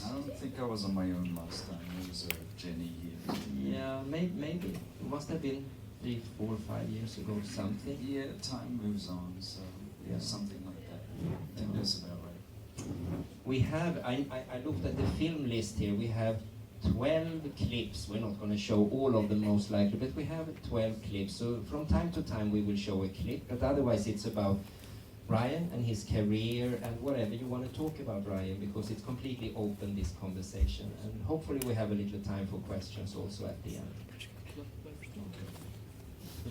I don't think I was on my own last time. There was Jenny here. Yeah, maybe. It must have been 3, 4, 5 years ago, something. Yeah, time moves on, so yeah, something like that. I think that's about right. We have, I looked at the film list here, we have 12 clips. We're not going to show all of them most likely, but we have 12 clips. So from time to time we will show a clip, but otherwise it's about Ryan and his career and whatever you want to talk about, Ryan, because it's completely open, this conversation. And hopefully we have a little time for questions also at the end.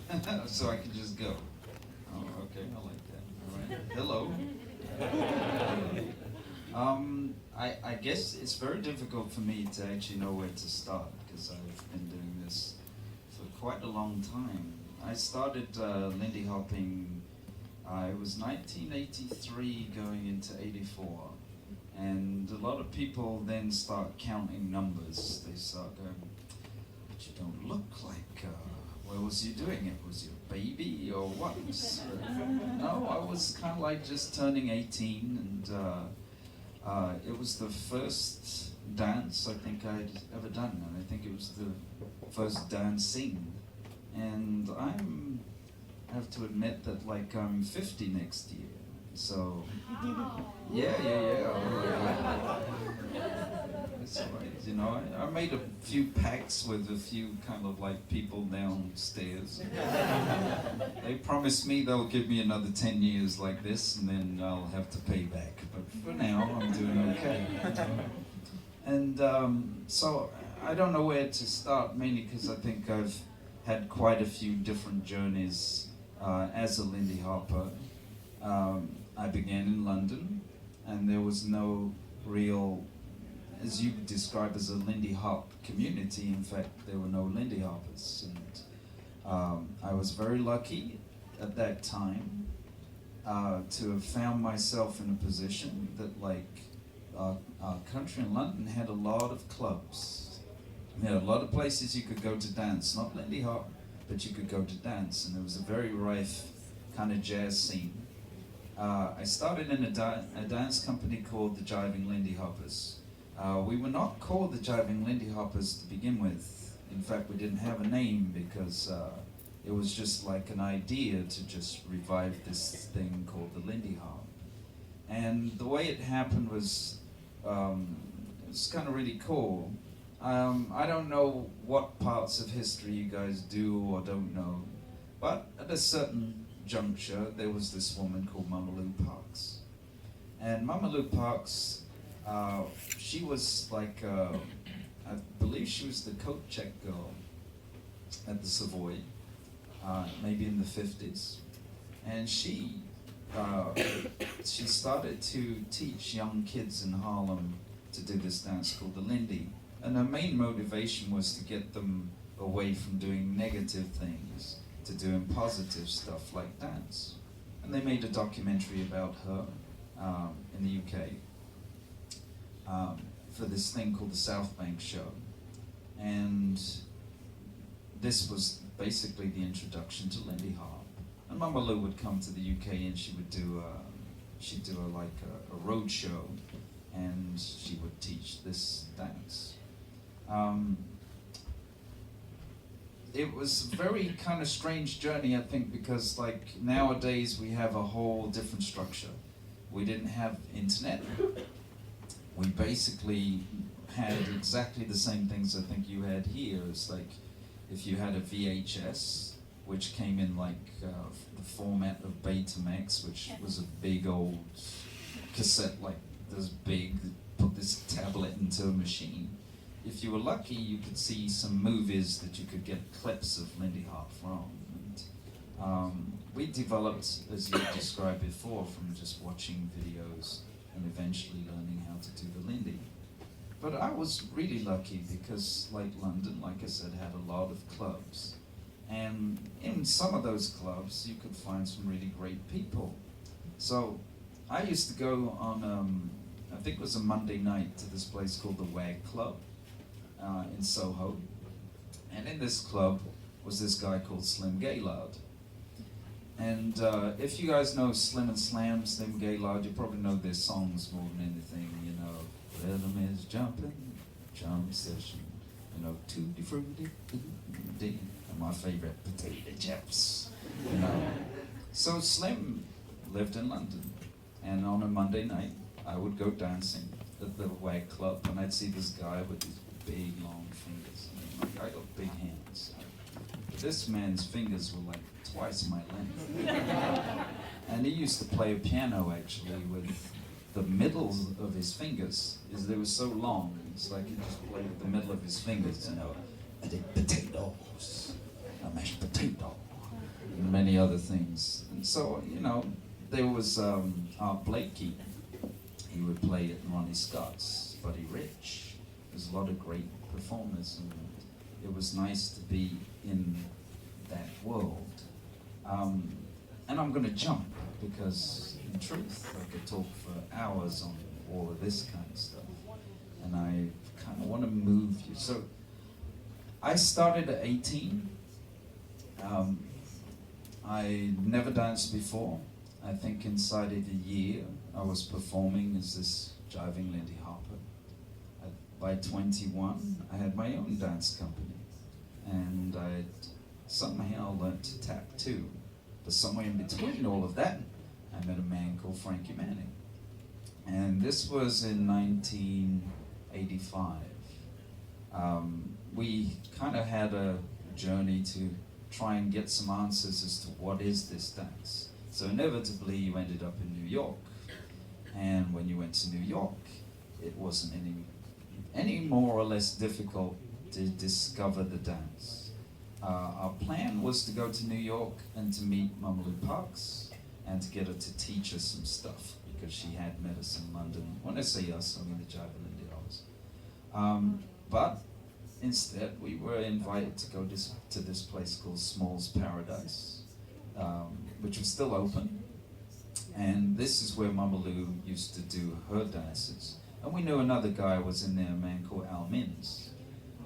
Okay. So I can just go. Oh, okay, I like that. All right. Hello. I guess it's very difficult for me to actually know where to start because I've been doing this for quite a long time. I started Lindy hopping, it was 1983 going into 84, and a lot of people then start counting numbers. They start going, but you don't look like, what was you doing it? Was you a baby or what? No, I was kind of like just turning 18, and it was the first dance I think I'd ever done, and I think it was the first dancing. And I have to admit that like I'm 50 next year, so yeah. That's all right, you know. I made a few pacts with a few kind of like people downstairs. They promised me they'll give me another 10 years like this, and then I'll have to pay back. But for now, I'm doing okay. And so I don't know where to start, mainly because I think I've had quite a few different journeys as a Lindy hopper. I began in London, and there was no real, as you describe as a Lindy hop community. In fact, there were no Lindy hoppers, and I was very lucky at that time to have found myself in a position that, like, our country in London had a lot of clubs. There had a lot of places you could go to dance, not Lindy hop, but you could go to dance, and there was a very rife kind of jazz scene. I started in a dance company called the Jiving Lindy Hoppers. We were not called the Jiving Lindy Hoppers to begin with. In fact, we didn't have a name because it was just like an idea to just revive this thing called the Lindy Hop. And the way it happened was, it's kind of really cool. I don't know what parts of history you guys do or don't know, but at a certain juncture, there was this woman called Mama Lou Parks. And Mama Lou Parks, she was like, I believe she was the coat check girl at the Savoy, maybe in the 50s. And she started to teach young kids in Harlem to do this dance called the Lindy. And her main motivation was to get them away from doing negative things to doing positive stuff like dance. And they made a documentary about her in the UK for this thing called the South Bank Show. And this was basically the introduction to Lindy hop. And Mama Lou would come to the UK and she would do a road show, and she would teach this dance. It was a very kind of strange journey, I think, because like nowadays we have a whole different structure. We didn't have internet. We basically had exactly the same things I think you had here. It's like if you had a VHS, which came in like the format of Betamax, which was a big old cassette, like this big, put this tablet into a machine. If you were lucky, you could see some movies that you could get clips of Lindy hop from. And, we developed, as you described before, from just watching videos and eventually learning how to do the Lindy. But I was really lucky because, like London, like I said, had a lot of clubs. And in some of those clubs, you could find some really great people. So I used to go on, I think it was a Monday night, to this place called the Wag Club in Soho. And in this club was this guy called Slim Gaylord. And if you guys know Slim and Slam, Slim Gaylord, you probably know their songs more than anything, you know. Rhythm is was jumping, jump session. You know, tutti frutti, and my favorite potato chips. You know. So Slim lived in London, and on a Monday night, I would go dancing at the Wag Club, and I'd see this guy with these big, long fingers. And I got big hands. This man's fingers were like twice my length. And he used to play a piano, actually, with the middles of his fingers. They were so long, it's like he just played with the middle of his fingers, you know. I did potatoes, a mashed potato, and many other things. And so, you know, there was Art Blakey. He would play at Ronnie Scott's, Buddy Rich. There's a lot of great performers, and it was nice to be in that world. And I'm going to jump, because in truth, I could talk for hours on all of this kind of stuff. And I kind of want to move you. So I started at 18. I never danced before. I think inside of a year, I was performing as this jiving Lindy Hopper. By 21, I had my own dance company. And I somehow learned to tap too. But somewhere in between all of that, I met a man called Frankie Manning. And this was in 1985. We kind of had a journey to try and get some answers as to what is this dance. So inevitably you ended up in New York. And when you went to New York, it wasn't any more or less difficult to discover the dance. Our plan was to go to New York and to meet Mama Lou Parks and to get her to teach us some stuff, because she had met us in London. When I say us, I mean the Jive and Lindy Hoppers. But instead, we were invited to go to this place called Small's Paradise, which was still open. And this is where Mama Lou used to do her dances. And we knew another guy was in there, a man called Al Minns.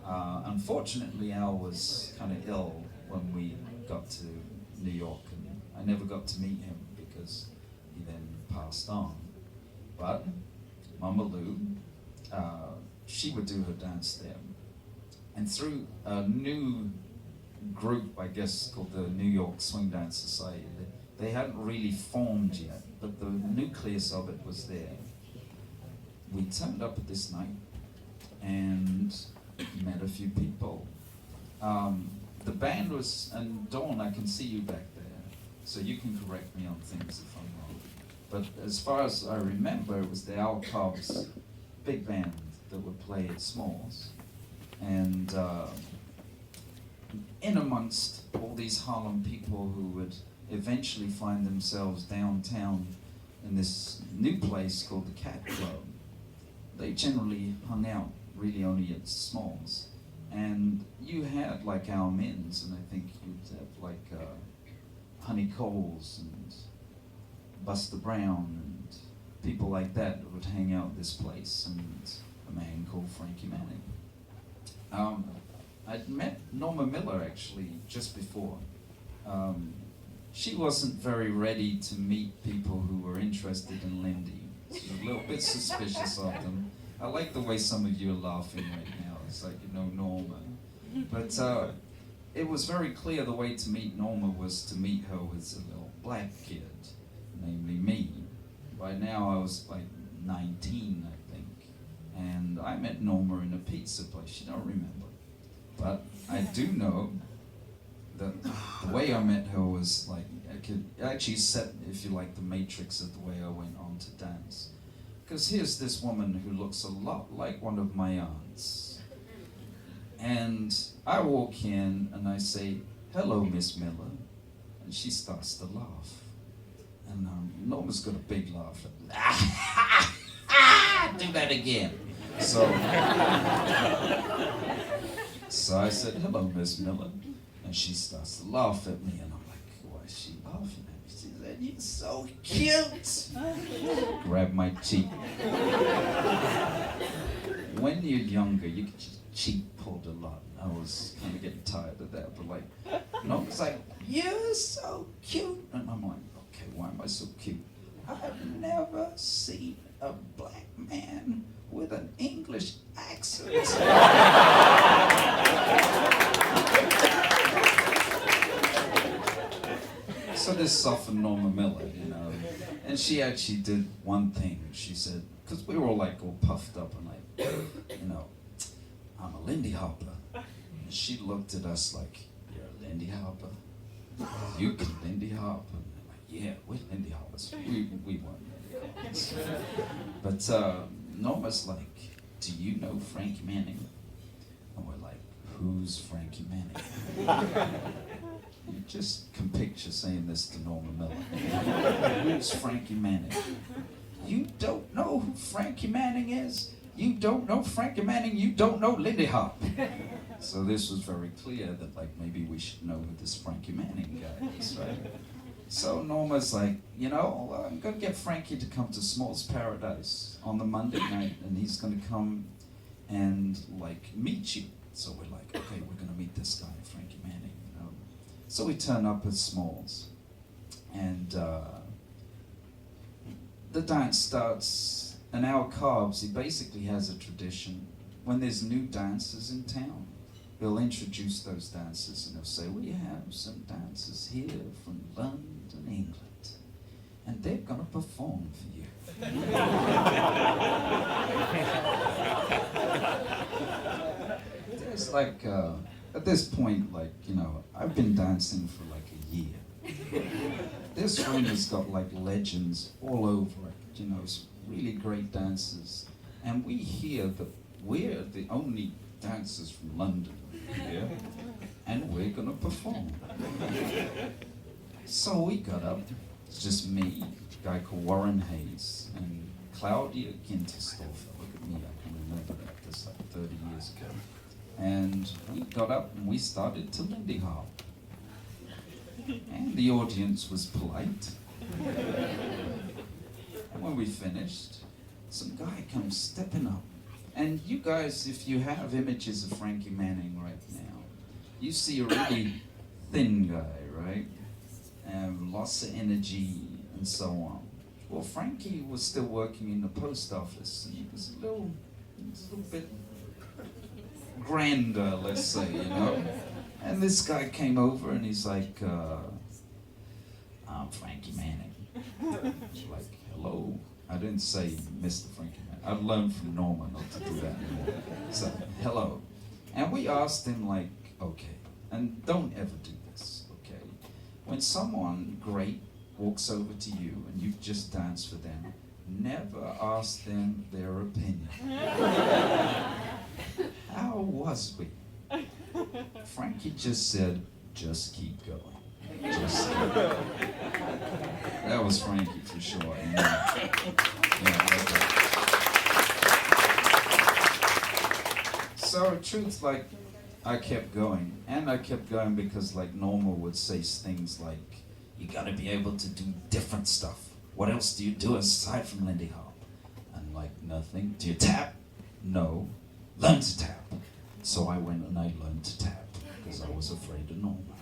Unfortunately, Al was kind of ill when we got to New York, and I never got to meet him because he then passed on. But Mama Lou, she would do her dance there. And through a new group, I guess, called the New York Swing Dance Society, they hadn't really formed yet, but the nucleus of it was there. We turned up at this night and met a few people. The band was, and Dawn, I can see you back there, so you can correct me on things if I'm wrong. But as far as I remember, it was the Al Cobb's big band that would play at Smalls. And in amongst all these Harlem people who would eventually find themselves downtown in this new place called the Cat Club, they generally hung out really only at Smalls. And you had like Al Minns, and I think you'd have like Honey Coles and Buster Brown and people like that would hang out at this place, and a man called Frankie Manning. I'd met Norma Miller actually just before. She wasn't very ready to meet people who were interested in Lindy. She was a little bit suspicious of them. I like the way some of you are laughing right now. It's like, you know, Norma. But it was very clear the way to meet Norma was to meet her with a little black kid, namely me. By now I was like 19, I think. And I met Norma in a pizza place. She don't remember. But I do know that the way I met her was like, I could actually set, if you like, the matrix of the way I went on to dance. Because here's this woman who looks a lot like one of my aunts. And I walk in and I say, "Hello, Miss Miller." And she starts to laugh. And Norma's got a big laugh. Do that again. So I said, "Hello, Miss Miller." And she starts to laugh at me. And I'm like, "Why is she laughing at me?" She said, "You're so cute." Grab my cheek. When you're younger, you get your cheek pulled a lot. I was kind of getting tired of that. But like, Norma's like, "You're so cute." And I'm like, okay, why am I so cute? I've never seen a black man with an English So this softened Norma Miller, you know. And she actually did one thing. She said, because we were all like all puffed up and like, you know, I'm a Lindy Hopper. And she looked at us like, you're a Lindy Hopper? You can Lindy Hop? And they're like, yeah, we're Lindy Hoppers. We weren't Lindy Hoppers. But Norma's like, do you know Frankie Manning? And we're like, who's Frankie Manning? You just can picture saying this to Norma Miller. Who's Frankie Manning? You don't know who Frankie Manning is? You don't know Frankie Manning? You don't know Lindy Hop. So this was very clear that like maybe we should know who this Frankie Manning guy is, right? So Norma's like, you know, I'm gonna get Frankie to come to Small's Paradise on the Monday night, and he's gonna come and like meet you. So we're like, okay, we're gonna meet this guy, Frankie Manning, you know. So we turn up at Smalls, and the dance starts. And our Carbs, he basically has a tradition. When there's new dancers in town, he'll introduce those dancers and he'll say, we have some dancers here from London, England, and they're gonna perform for you. There's like, at this point, like, you know, I've been dancing for like a year. This room has got like legends all over it, you know, it's really great dancers. And we hear that we're the only dancers from London here, and we're gonna perform. So we got up, it's just me, a guy called Warren Hayes, and Claudia Gintersdorfer. Look at me, I can remember that, that's like 30 years ago. And we got up and we started to Lindy Hop. And the audience was polite. And when we finished, some guy comes stepping up. And you guys, if you have images of Frankie Manning right now, you see a really thin guy, right? Lots of energy and so on. Well, Frankie was still working in the post office, and he was a little bit grander, let's say, you know? And this guy came over and he's like, I'm Frankie Manning. Like, hello. I didn't say Mr. Frankie Manning. I've learned from Norma not to do that anymore. So, hello. And we asked him like, okay, and don't ever do this, okay? When someone great walks over to you and you've just danced for them, never ask them their opinion. How was we? Frankie just said, just keep going. Just keep going. That was Frankie for sure. So truth, like, I kept going. And I kept going because like Norma would say things like, you gotta be able to do different stuff. What else do you do aside from Lindy Hop? And like, nothing. Do you tap? No. Learn to tap. So I went and I learned to tap because I was afraid of Norma.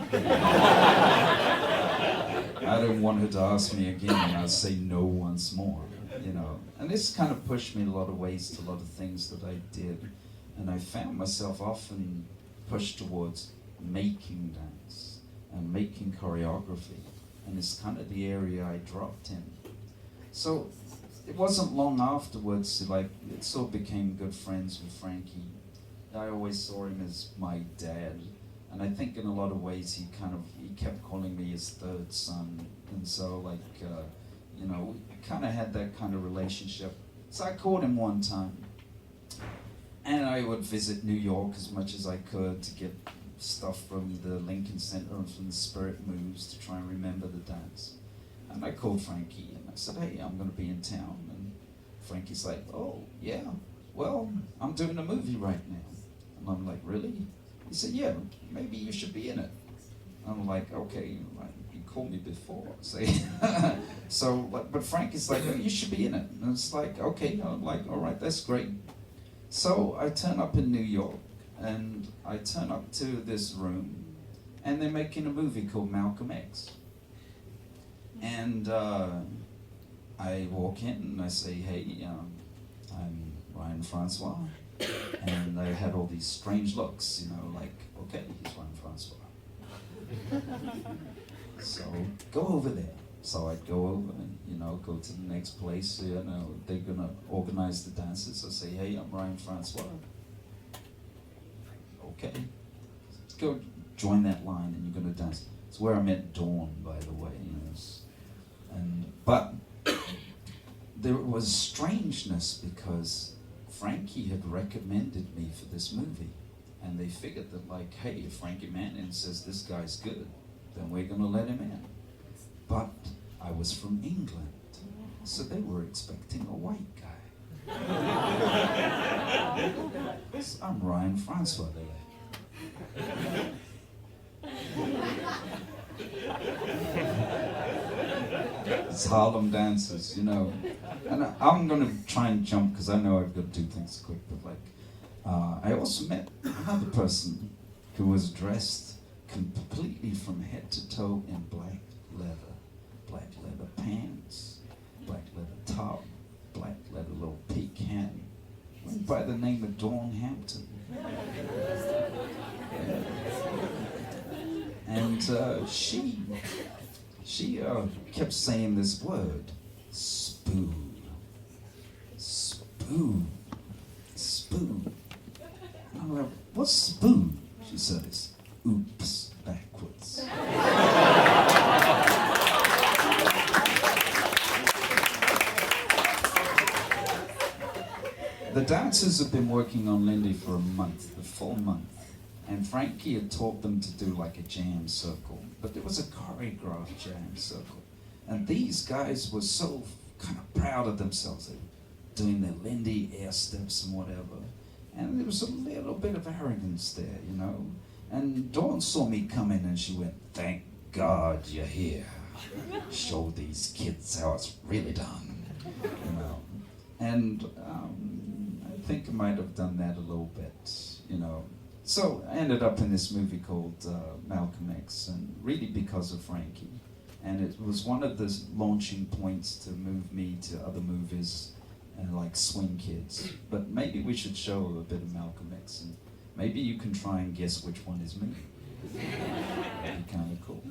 I didn't want her to ask me again and I'd say no once more, you know. And this kind of pushed me in a lot of ways to a lot of things that I did. And I found myself often pushed towards making dance and making choreography. And it's kind of the area I dropped in. So it wasn't long afterwards, like, it sort of became good friends with Frankie. I always saw him as my dad. And I think in a lot of ways he kept calling me his third son. And so like, you know, we kind of had that kind of relationship. So I called him one time. And I would visit New York as much as I could to get stuff from the Lincoln Center and from the Spirit Moves to try and remember the dance. And I called Frankie and I said, hey, I'm going to be in town. And Frankie's like, oh, yeah, well, I'm doing a movie right now. And I'm like, really? He said, yeah, maybe you should be in it. I'm like, okay, you called me before. So, but Frankie's like, oh, you should be in it. And it's like, okay, I'm like, all right, that's great. So I turn up in New York, and I turn up to this room, and they're making a movie called Malcolm X. And I walk in and I say, hey, I'm Francois. And they had all these strange looks, you know, like, okay, he's one Francois. So go over there. So I'd go over and, you know, go to the next place, you know, they're gonna organize the dances. I say, hey, I'm Ryan Francois. Okay. Go join that line and you're gonna dance. It's where I met Dawn, by the way. You know, but there was strangeness because Frankie had recommended me for this movie. And they figured that, like, hey, if Frankie Manning says this guy's good, then we're gonna let him in. But I was from England, so they were expecting a white guy. So I'm Ryan Francois there. It's Harlem dances, you know. And I'm gonna try and jump because I know I've got to do things quick, but like, I also met another person who was dressed completely from head to toe in black leather pants, black leather top, black leather little pecan. Went by the name of Dawn Hampton. Yeah. And she kept saying this word, spoon, spoon, spoon. And I'm like, what's spoon? She said, it's oops backwards. The dancers have been working on Lindy for a month, a full month. And Frankie had taught them to do like a jam circle, but it was a choreographed jam circle. And these guys were so kind of proud of themselves. They were doing their Lindy air steps and whatever. And there was a little bit of arrogance there, you know. And Dawn saw me come in and she went, thank God you're here. Show these kids how it's really done, you know. And I think I might have done that a little bit, you know. So I ended up in this movie called Malcolm X, and really because of Frankie. And it was one of the launching points to move me to other movies, like Swing Kids. But maybe we should show a bit of Malcolm X, and maybe you can try and guess which one is me. That'd be kind of cool.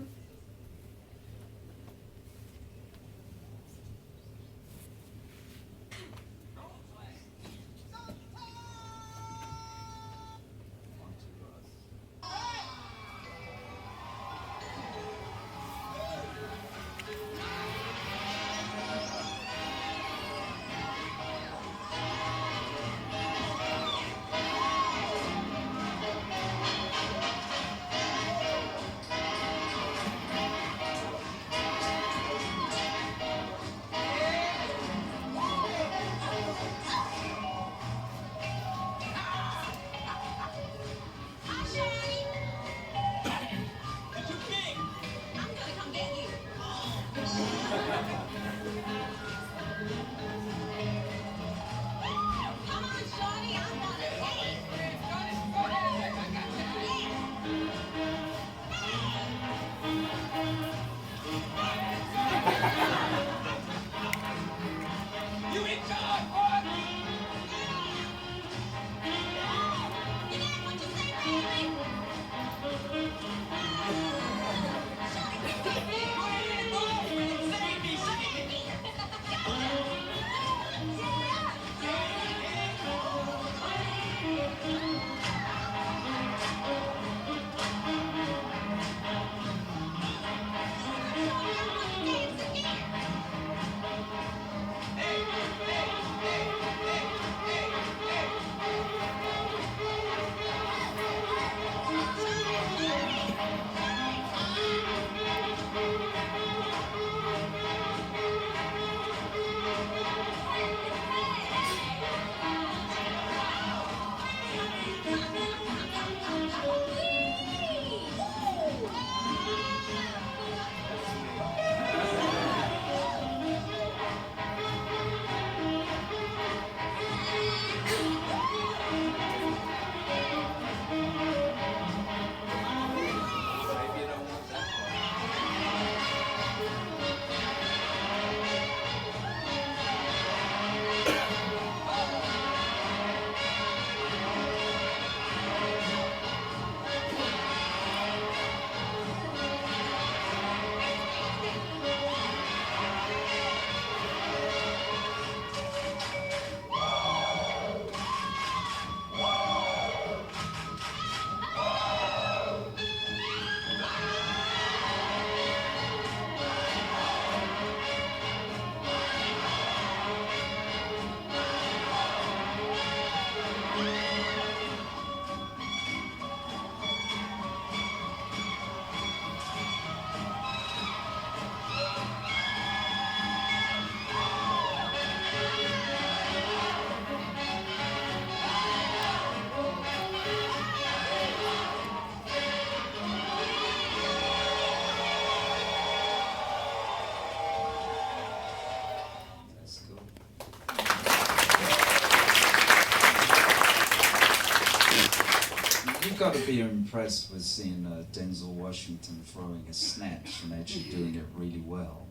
you've got to be impressed with seeing Denzel Washington throwing a snatch and actually doing it really well,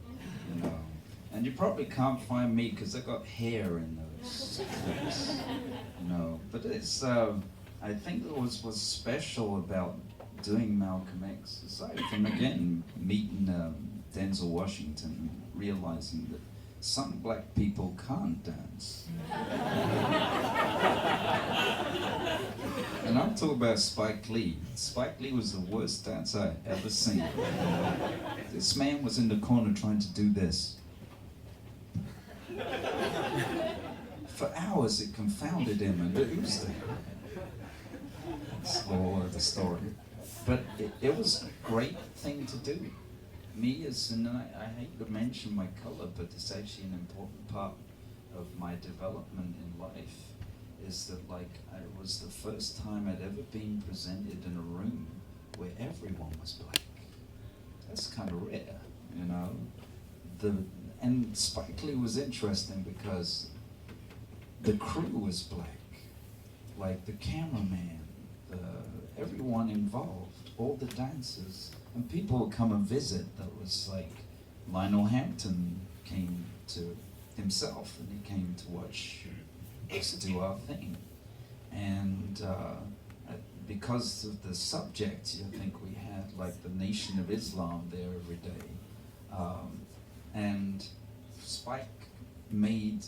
you know. And you probably can't find me because I got hair in those clips, you know. But it's, I think what's special about doing Malcolm X, aside from again meeting Denzel Washington, realizing that some black people can't dance. And I'm talking about Spike Lee. Spike Lee was the worst dancer I ever seen. This man was in the corner trying to do this. For hours it confounded him and it was the moral of the story. But it was a great thing to do. Me as, and I hate to mention my color, but it's actually an important part of my development in life, is that like it was the first time I'd ever been presented in a room where everyone was black. That's kind of rare, you know. And Spike Lee was interesting because the crew was black, like the cameraman, everyone involved, all the dancers, and people would come and visit. That was like Lionel Hampton came to himself, and he came to watch us do our thing. And because of the subject, I think we had like the Nation of Islam there every day. And Spike made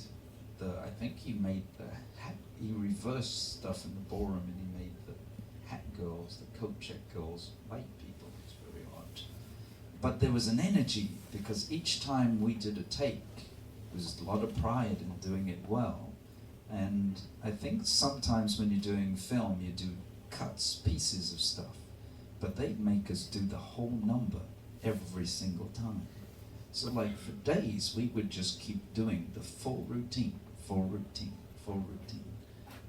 I think he made the hat, he reversed stuff in the ballroom and he made the hat girls, the coat check girls, white people. It was very odd. But there was an energy because each time we did a take, there was a lot of pride in doing it well. And I think sometimes when you're doing film, you do cuts, pieces of stuff, but they'd make us do the whole number every single time. So like for days, we would just keep doing the full routine, full routine, full routine.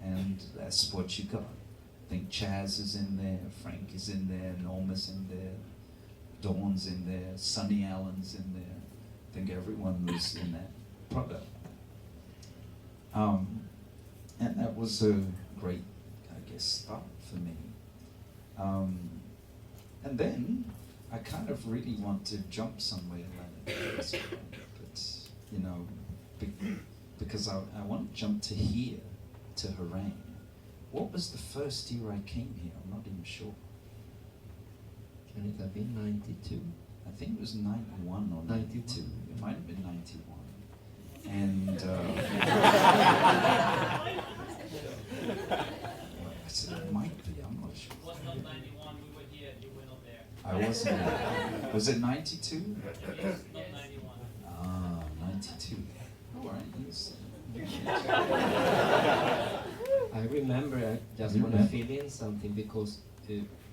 And that's what you got. I think Chaz is in there, Frank is in there, Norma's in there, Dawn's in there, Sonny Allen's in there. I think everyone was in that product. And that was a great, I guess, start for me. And then I kind of really want to jump somewhere like this, but you know, because I want to jump to here, to Herrang. What was the first year I came here? I'm not even sure. Can it have been 92? I think it was 91 or 92. It might have been 91. And I said it might be, I'm not sure. It was not 91, we were here, you were not there. I wasn't there. Was it 92? Yes, not 91. Ah, 92. All right. I remember, I just want to fill in something because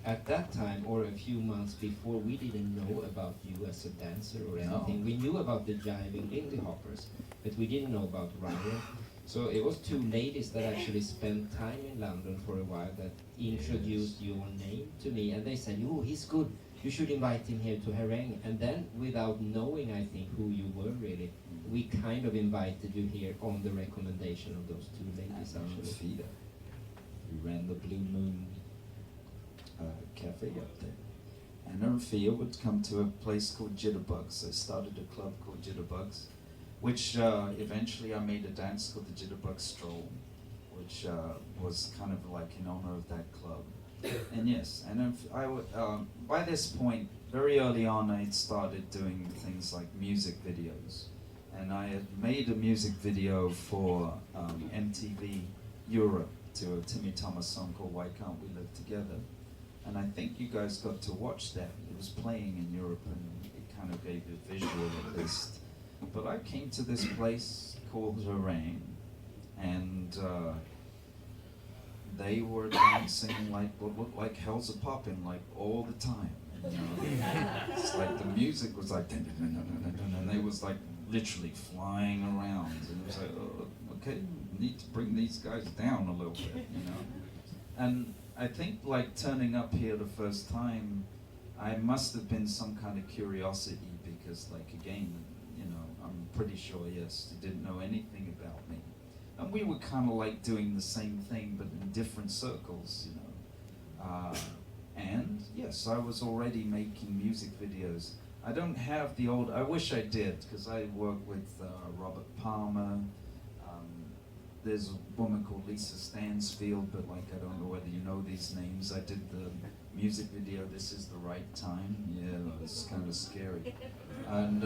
at that time, or a few months before, we didn't know about you as a dancer or anything. No. We knew about the jiving Lindy Hoppers, but we didn't know about Ryan. So it was two ladies that actually spent time in London for a while that introduced your name to me, and they said, "Oh, he's good. You should invite him here to Herrang." And then, without knowing, I think, who you were really, we kind of invited you here on the recommendation of those two ladies, actually. Fida. We ran the Blue Moon cafe up there. And Fia would come to a place called Jitterbugs. I started a club called Jitterbugs, which eventually I made a dance called the Jitterbug Stroll, which was kind of like in honor of that club. And yes, and by this point, very early on, I had started doing things like music videos. And I had made a music video for MTV Europe to a Timmy Thomas song called Why Can't We Live Together? And I think you guys got to watch that. It was playing in Europe and it kind of gave a visual at least. But I came to this place called Herrang, and they were dancing like what looked like Hell's a Poppin' like all the time. You know? It's like the music was like dun, dun, dun, dun, dun, dun, and they was like literally flying around, and it was like, oh, okay, we need to bring these guys down a little bit, you know. And I think like turning up here the first time, I must have been some kind of curiosity because like again, you know, I'm pretty sure, yes, they didn't know anything about me. And we were kind of like doing the same thing, but in different circles, you know. Uh, and yes, I was already making music videos. I don't have the old, I wish I did, because I work with Robert Palmer. There's a woman called Lisa Stansfield, but like I don't know whether you know these names. I did the music video, This Is the Right Time. Yeah, it's kind of scary. And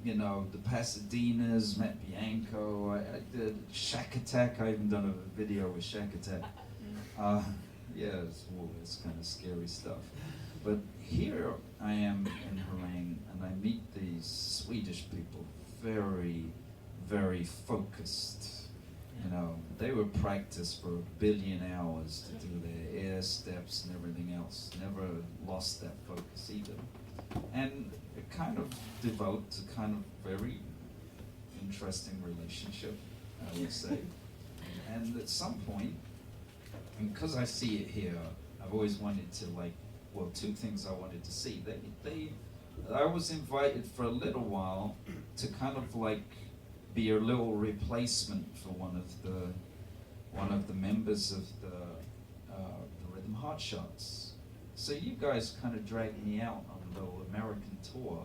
you know, the Pasadenas, Matt Bianco, I did Shack Attack. I even done a video with Shack Attack. Yeah, it's kind of scary stuff. But here I am in Herrang, and I meet these Swedish people, very, very focused. You know, they were practiced for 1 billion hours to do their air steps and everything else. Never lost that focus either. And it kind of developed a kind of very interesting relationship, I would say. And at some point, and because I see it here, I've always wanted to well, 2 things I wanted to see. I was invited for a little while to kind of be a little replacement for one of the members of the Rhythm Hotshots. So you guys kind of dragged me out on a little American tour,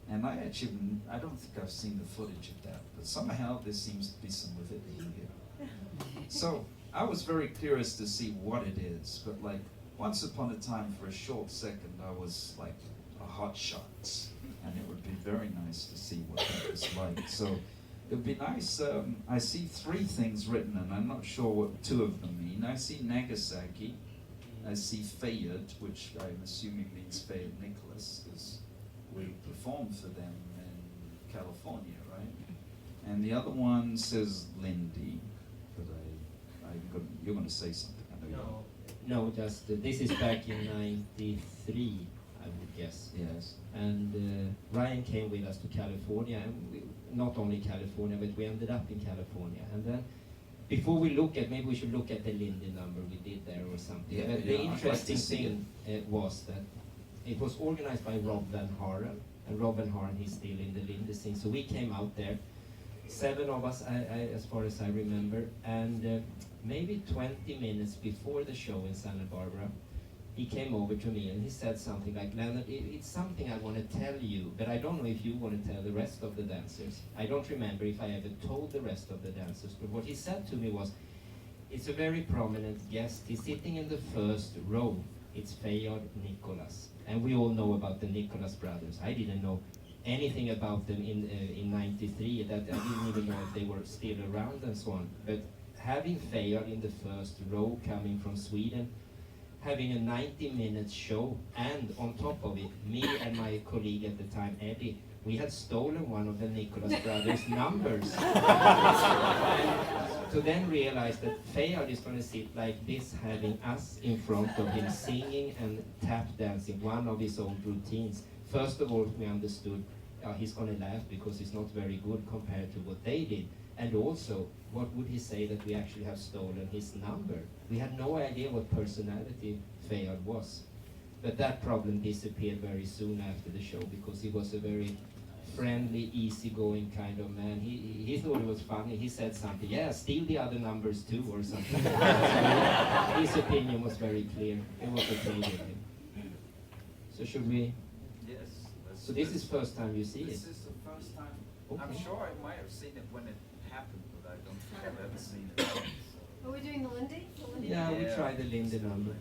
and I don't think I've seen the footage of that, but somehow there seems to be some of it here. So I was very curious to see what it is, but once upon a time, for a short second, I was like a hotshot, and it would be very nice to see what that was like. So it would be nice. I see 3 things written, and I'm not sure what 2 of them mean. I see Nagasaki, I see Fayed, which I'm assuming means Fayed Nicholas, because we performed for them in California, right? And the other one says Lindy, but you're going to say something. I know you. No, just this is back in '93, I would guess. Yes. And Ryan came with us to California, and not only California, but we ended up in California. And then, before we maybe we should look at the Lindy number we did there or something. Yeah, The interesting thing was that it was organized by Rob Van Haren, and Rob Van Haren, he's still in the Lindy scene. So we came out there, 7 of us, as far as I remember, and maybe 20 minutes before the show in Santa Barbara, he came over to me and he said something like, Leonard, it's something I want to tell you, but I don't know if you want to tell the rest of the dancers. I don't remember if I ever told the rest of the dancers, but what he said to me was, it's a very prominent guest. He's sitting in the first row. It's Fayard Nicholas. And we all know about the Nicholas brothers. I didn't know anything about them in '93. That I didn't even know if they were still around and so on. But having Fayard in the first row coming from Sweden, having a 90-minute show, and on top of it, me and my colleague at the time, Eddie, we had stolen one of the Nicholas brothers' numbers. To then realize that Fayard is going to sit like this, having us in front of him singing and tap dancing, one of his old routines. First of all, we understood he's going to laugh because it's not very good compared to what they did. And also, what would he say that we actually have stolen his number? We had no idea what personality Fayard was. But that problem disappeared very soon after the show because he was a very friendly, easygoing kind of man. He thought it was funny. He said something, yeah, steal the other numbers too, or something. So his opinion was very clear. It was okay with him. So should we? Yes. So this is first time you see it? This is the first time. Okay. I'm sure I might have seen it when it happened, but I don't think I've ever seen it. So. Are we doing the Lindy? Yeah, we tried the Lindy number.